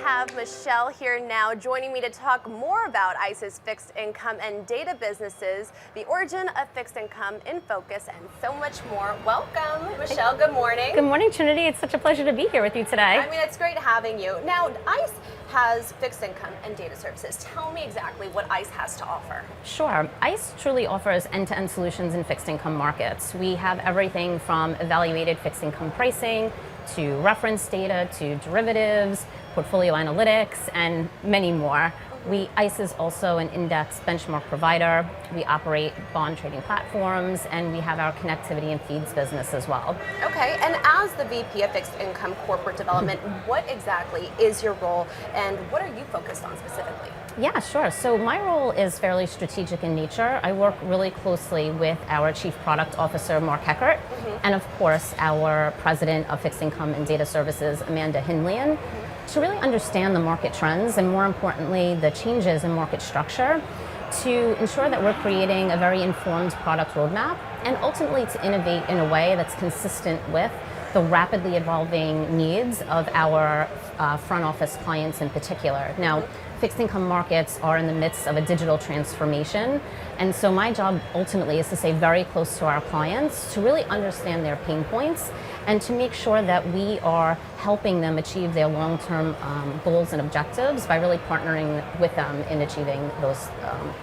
have Michele here now joining me to talk more about ICE's fixed income and data businesses, the origin of fixed income in focus, and so much more. Welcome, Michele. Good morning. Good morning, Trinity. It's such a pleasure to be here with you today. I mean, it's great having you. Now, ICE has fixed income and data services. Tell me exactly what ICE has to offer. Sure. ICE truly offers end-to-end solutions in fixed income markets. We have everything from evaluated fixed income pricing to reference data to derivatives, portfolio analytics, and many more. ICE is also an index benchmark provider. We operate bond trading platforms, and we have our connectivity and feeds business as well. Okay, and as the VP of Fixed Income Corporate Development, what exactly is your role, and what are you focused on specifically? Yeah, sure. So my role is fairly strategic in nature. I work really closely with our Chief Product Officer, Mark Heckert, and of course, our President of Fixed Income and Data Services, Amanda Hindlian, to really understand the market trends and, more importantly, the changes in market structure to ensure that we're creating a very informed product roadmap and ultimately to innovate in a way that's consistent with the rapidly evolving needs of our front office clients in particular. Now, fixed income markets are in the midst of a digital transformation, and so my job ultimately is to stay very close to our clients, to really understand their pain points, and to make sure that we are helping them achieve their long-term goals and objectives by really partnering with them in achieving those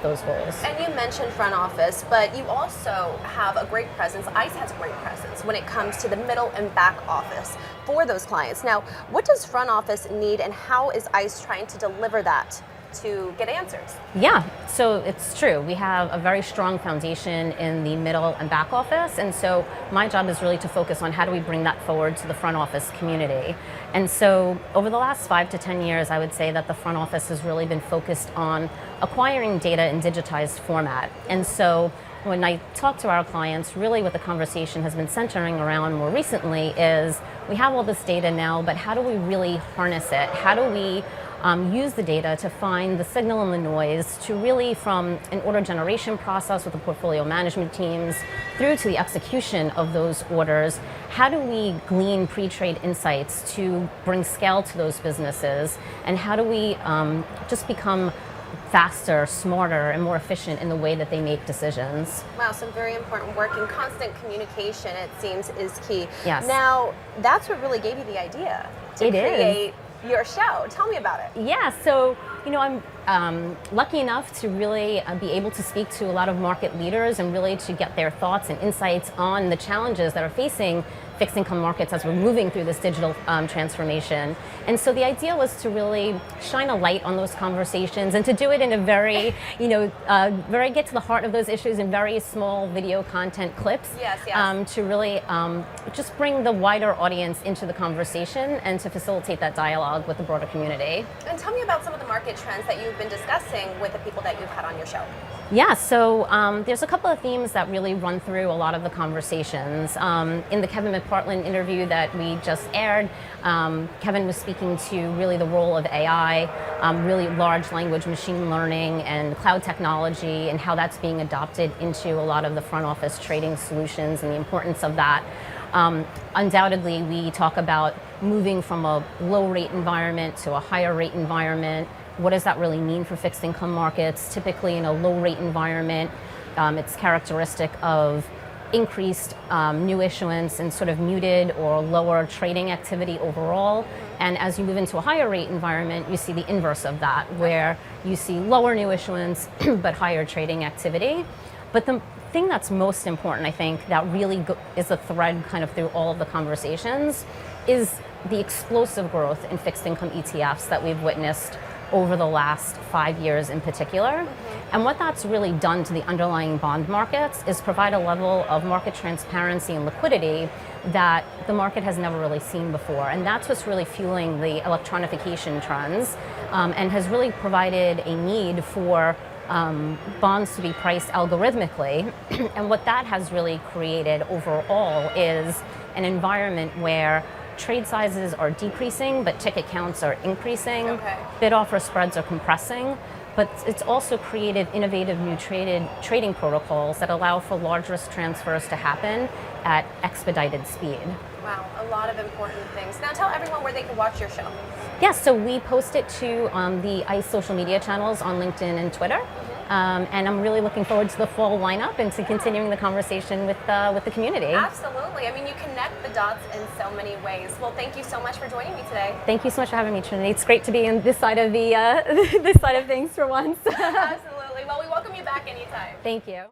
goals. And you mentioned front office, but you also have a great presence. ICE has a great presence when it comes to the middle and back office for those clients. Now, what does front office need, and how is ICE trying to deliver that to get answers? Yeah, so it's true. We have a very strong foundation in the middle and back office, and so my job is really to focus on how do we bring that forward to the front office community. And so over the last 5 to 10 years, I would say that the front office has really been focused on acquiring data in digitized format. And so when I talk to our clients, really what the conversation has been centering around more recently is we have all this data now, but how do we really harness it? How do we use the data to find the signal and the noise to really, from an order generation process with the portfolio management teams through to the execution of those orders, how do we glean pre-trade insights to bring scale to those businesses, and how do we just become faster, smarter, and more efficient in the way that they make decisions. Wow, some very important work, and constant communication, it seems, is key. Yes. Now, that's what really gave you the idea to create your show. Tell me about it. Yeah, so I'm lucky enough to really be able to speak to a lot of market leaders and really to get their thoughts and insights on the challenges that are facing fixed income markets as we're moving through this digital transformation. And so the idea was to really shine a light on those conversations and to do it in a very, very get to the heart of those issues in very small video content clips. Yes, yes. To really just bring the wider audience into the conversation and to facilitate that dialogue with the broader community. And tell me about some of the market trends that you've been discussing with the people that you've had on your show. Yeah, so there's a couple of themes that really run through a lot of the conversations. In the Kevin McPartland interview that we just aired, Kevin was speaking to really the role of AI, really large language machine learning and cloud technology, and how that's being adopted into a lot of the front office trading solutions and the importance of that. Undoubtedly, we talk about moving from a low rate environment to a higher rate environment. What does that really mean for fixed income markets? Typically in a low rate environment, it's characteristic of increased new issuance and sort of muted or lower trading activity overall. And as you move into a higher rate environment, you see the inverse of that, where you see lower new issuance but higher trading activity. But the thing that's most important, I think, that really is a thread kind of through all of the conversations is the explosive growth in fixed income ETFs that we've witnessed over the last 5 years in particular. And what that's really done to the underlying bond markets is provide a level of market transparency and liquidity that the market has never really seen before. And that's what's really fueling the electronification trends and has really provided a need for bonds to be priced algorithmically. And what that has really created overall is an environment where trade sizes are decreasing, but ticket counts are increasing. Okay. Bid-offer spreads are compressing, but it's also created innovative new trading protocols that allow for large risk transfers to happen at expedited speed. Wow, a lot of important things. Now tell everyone where they can watch your show. Yes, so we post it to the ICE social media channels on LinkedIn and Twitter. And I'm really looking forward to the full lineup and to continuing the conversation with the community. Absolutely. I mean, you connect the dots in so many ways. Well, thank you so much for joining me today. Thank you so much for having me, Trinity. It's great to be on this side of the this side of things for once. Absolutely. Well, we welcome you back anytime. Thank you.